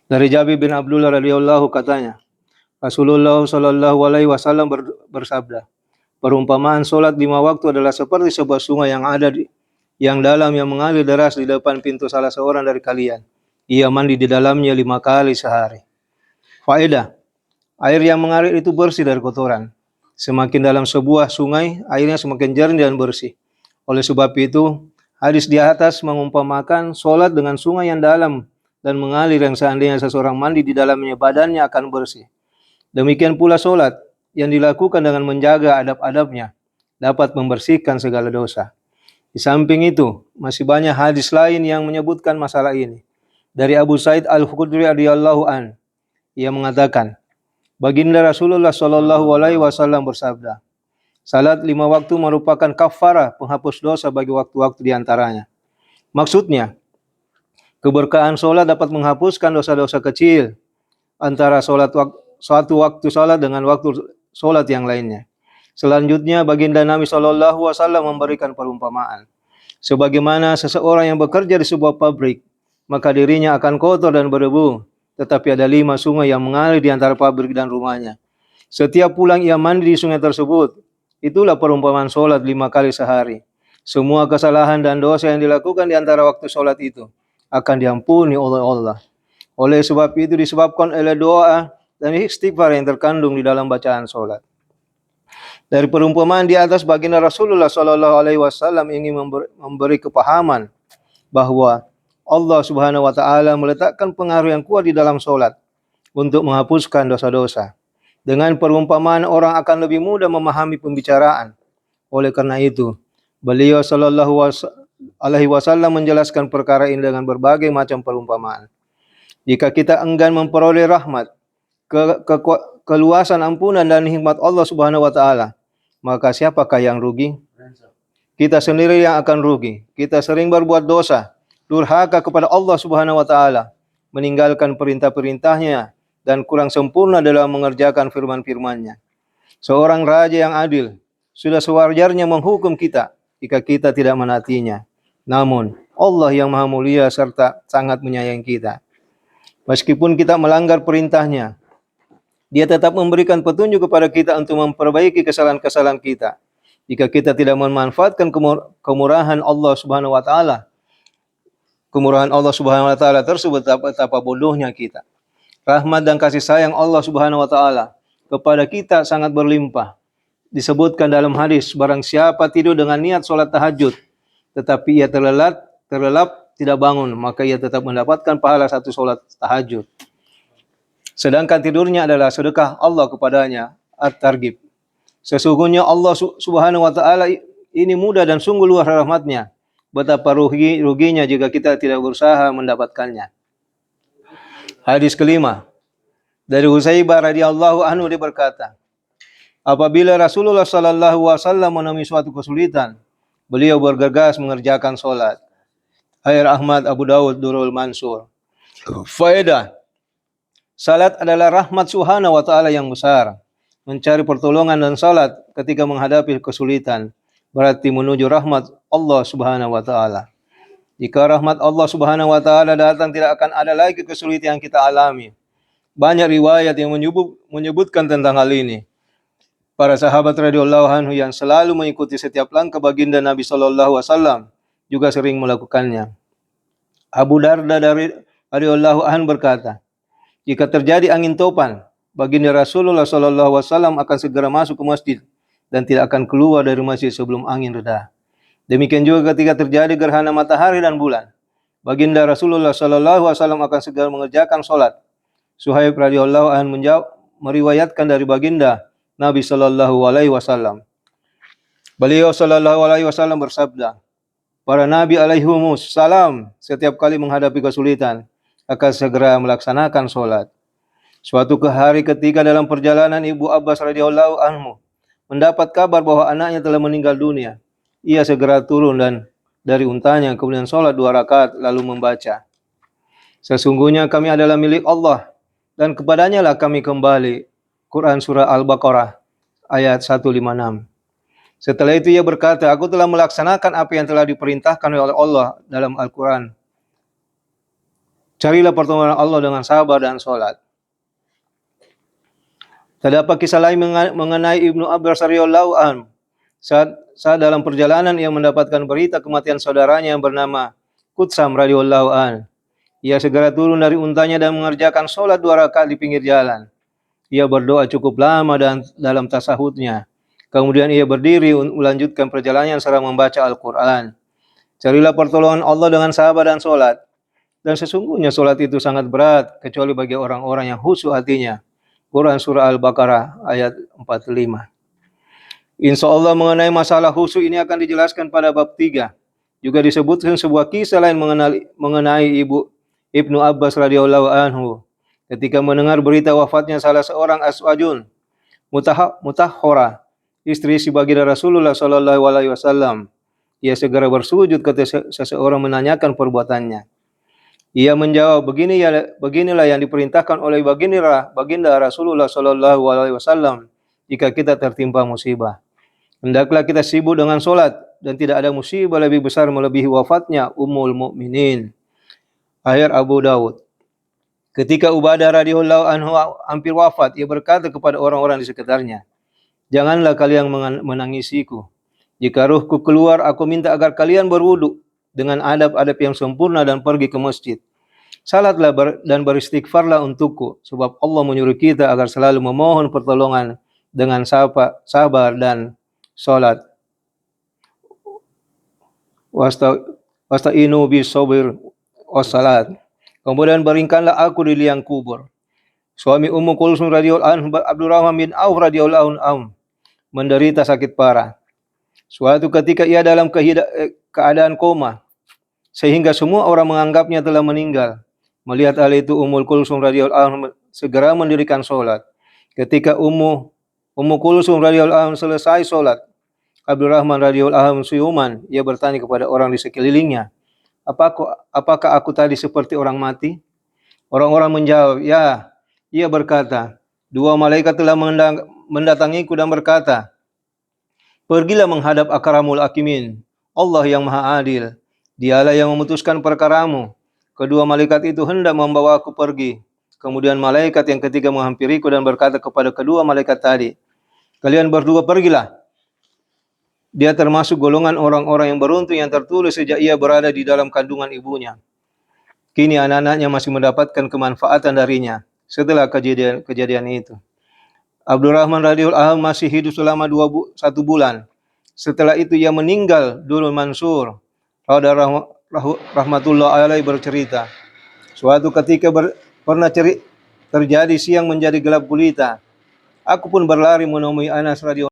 Dari Jabir bin Abdullah radhiyallahu katanya, Rasulullah Shallallahu alaihi wasallam bersabda, perumpamaan solat 5 waktu adalah seperti sebuah sungai yang dalam yang mengalir deras di depan pintu salah seorang dari kalian. Ia mandi di dalamnya 5 kali sehari. Faedah, air yang mengalir itu bersih dari kotoran. Semakin dalam sebuah sungai, airnya semakin jernih dan bersih. Oleh sebab itu, hadis di atas mengumpamakan solat dengan sungai yang dalam dan mengalir yang seandainya seseorang mandi di dalamnya badannya akan bersih. Demikian pula solat yang dilakukan dengan menjaga adab-adabnya dapat membersihkan segala dosa. Di samping itu, masih banyak hadis lain yang menyebutkan masalah ini. Dari Abu Sa'id Al-Khudri radhiyallahu an, ia mengatakan, Baginda Rasulullah Shallallahu alaihi wasallam bersabda, salat 5 waktu merupakan kafarah penghapus dosa bagi waktu-waktu di antaranya. Maksudnya, keberkahan solat dapat menghapuskan dosa-dosa kecil antara suatu waktu solat dengan waktu solat yang lainnya. Selanjutnya, Baginda Nabi Shallallahu alaihi wasallam memberikan perumpamaan. Sebagaimana seseorang yang bekerja di sebuah pabrik, maka dirinya akan kotor dan berdebu. Tetapi ada 5 sungai yang mengalir di antara pabrik dan rumahnya. Setiap pulang ia mandi di sungai tersebut. Itulah perumpamaan solat 5 kali sehari. Semua kesalahan dan dosa yang dilakukan di antara waktu solat itu akan diampuni oleh Allah. Oleh sebab itu disebabkan oleh doa dan istighfar yang terkandung di dalam bacaan solat. Dari perumpamaan di atas, baginda Rasulullah Shallallahu alaihi wasallam ingin memberi kepahaman bahwa Allah Subhanahu wa taala meletakkan pengaruh yang kuat di dalam solat untuk menghapuskan dosa-dosa. Dengan perumpamaan orang akan lebih mudah memahami pembicaraan. Oleh karena itu, beliau Shallallahu alaihi wasallam menjelaskan perkara ini dengan berbagai macam perumpamaan. Jika kita enggan memperoleh rahmat, keluasan ampunan dan hikmat Allah Subhanahu wa taala, maka siapakah yang rugi? Kita sendiri yang akan rugi. Kita sering berbuat dosa, durhaka kepada Allah Subhanahu wa taala, meninggalkan perintah-perintahnya dan kurang sempurna dalam mengerjakan firman-firman-Nya. Seorang raja yang adil sudah sewajarnya menghukum kita jika kita tidak menaatinya. Namun Allah yang Maha Mulia serta sangat menyayangi kita. Meskipun kita melanggar perintahnya, Dia tetap memberikan petunjuk kepada kita untuk memperbaiki kesalahan-kesalahan kita. Jika kita tidak memanfaatkan kemurahan Allah Subhanahu wa taala, tersebut, betapa bodohnya kita. Rahmat dan kasih sayang Allah Subhanahu wa taala kepada kita sangat berlimpah. Disebutkan dalam hadis, barang siapa tidur dengan niat salat tahajud, tetapi ia terlelap tidak bangun, maka ia tetap mendapatkan pahala 1 salat tahajud. Sedangkan tidurnya adalah sedekah Allah kepadanya, At-Targhib. Sesungguhnya Allah Subhanahu wa taala ini mudah dan sungguh luar rahmatnya. Betapa ruginya jika kita tidak berusaha mendapatkannya. Hadis kelima, dari Husaibah radhiyallahu anhu, dia berkata, apabila Rasulullah sallallahu alaihi wasallam menemui suatu kesulitan, beliau bergegas mengerjakan salat. Air Ahmad, Abu Dawud, Durrul Mansur. Faedah, salat adalah rahmat Subhanahu wa taala yang besar. Mencari pertolongan dan salat ketika menghadapi kesulitan berarti menuju rahmat Allah Subhanahu wa taala. Jika rahmat Allah Subhanahu wa taala datang, tidak akan ada lagi kesulitan yang kita alami. Banyak riwayat yang menyebutkan tentang hal ini. Para sahabat radhiyallahu anhu yang selalu mengikuti setiap langkah baginda Nabi sallallahu alaihi wasallam juga sering melakukannya. Abu Darda radhiyallahu anhu berkata, jika terjadi angin topan, baginda Rasulullah sallallahu alaihi wasallam akan segera masuk ke masjid dan tidak akan keluar dari masjid sebelum angin reda. Demikian juga ketika terjadi gerhana matahari dan bulan, baginda Rasulullah sallallahu alaihi wasallam akan segera mengerjakan salat. Suhaib radhiyallahu anhu meriwayatkan dari baginda Nabi sallallahu alaihi wasallam. Beliau sallallahu alaihi wasallam bersabda, para nabi alaihimus salam setiap kali menghadapi kesulitan akan segera melaksanakan salat. Suatu hari ketika dalam perjalanan, Ibu Abbas radhiyallahu anhu mendapat kabar bahwa anaknya telah meninggal dunia. Ia segera turun dan dari untanya, kemudian salat 2 rakaat lalu membaca, sesungguhnya kami adalah milik Allah dan kepadanya lah kami kembali. Quran surah Al-Baqarah ayat 156. Setelah itu ia berkata, aku telah melaksanakan apa yang telah diperintahkan oleh Allah dalam Al-Quran. Carilah pertolongan Allah dengan sabar dan sholat. Terdapat kisah lain mengenai Ibnu Abbas radhiyallahu anhu. Saat dalam perjalanan ia mendapatkan berita kematian saudaranya yang bernama Qutsam radhiyallahu anhu. Ia segera turun dari untanya dan mengerjakan sholat 2 rakaat di pinggir jalan. Ia berdoa cukup lama dan dalam tasahudnya. Kemudian ia berdiri melanjutkan perjalanan serta membaca Al-Quran. Carilah pertolongan Allah dengan sabar dan sholat. Dan sesungguhnya sholat itu sangat berat, kecuali bagi orang-orang yang khusyuk hatinya. Quran Surah Al-Baqarah ayat 45. Insya Allah mengenai masalah khusyuk ini akan dijelaskan pada bab 3. Juga disebutkan sebuah kisah lain mengenai Ibnu Abbas radhiyallahu anhu. Ketika mendengar berita wafatnya salah seorang Aswajun Mutahhara, istri si baginda Rasulullah sallallahu alaihi wasallam, ia segera bersujud ketika seseorang menanyakan perbuatannya. Ia menjawab, beginilah yang diperintahkan oleh baginda Rasulullah sallallahu alaihi wasallam jika kita tertimpa musibah. Hendaklah kita sibuk dengan solat dan tidak ada musibah lebih besar melebihi wafatnya Ummul Mukminin. Akhir Abu Dawud. Ketika Ubadah radhiyallahu anhu hampir wafat, ia berkata kepada orang-orang di sekitarnya, "Janganlah kalian menangisiku. Jika ruhku keluar, aku minta agar kalian berwudu dengan adab-adab yang sempurna dan pergi ke masjid. Salatlah dan beristighfarlah untukku, sebab Allah menyuruh kita agar selalu memohon pertolongan dengan sabar dan salat. Wasta'inu bis sabr was salat." Kemudian baringkanlah aku di liang kubur. Suami Ummu Kulsum radhiyallahu anhu, Abdurrahman bin Auf radhiyallahu anhu, menderita sakit parah. Suatu ketika ia dalam keadaan koma, sehingga semua orang menganggapnya telah meninggal. Melihat hal itu, Ummu Kulsum radhiyallahu anhu segera mendirikan sholat. Ketika Ummu Kulsum radhiyallahu anhu selesai sholat, Abdurrahman radhiyallahu anhu siuman. Ia bertanya kepada orang di sekelilingnya, apakah aku tadi seperti orang mati? Orang-orang menjawab, ya. Ia berkata, 2 malaikat telah mendatangiku dan berkata, pergilah menghadap Akramul Hakimin, Allah yang Maha Adil. Dialah yang memutuskan perkaramu. Kedua malaikat itu hendak membawa aku pergi. Kemudian malaikat yang ketiga menghampiriku dan berkata kepada kedua malaikat tadi, kalian berdua pergilah. Dia termasuk golongan orang-orang yang beruntung yang tertulis sejak ia berada di dalam kandungan ibunya. Kini anak-anaknya masih mendapatkan kemanfaatan darinya setelah kejadian itu. Abdurrahman radhiyallahu anhu masih hidup selama 1 bulan. Setelah itu ia meninggal. Durul Mansur rahmatullah alaihi bercerita, suatu ketika pernah terjadi siang menjadi gelap gulita. Aku pun berlari menemui Anas radhiyallahu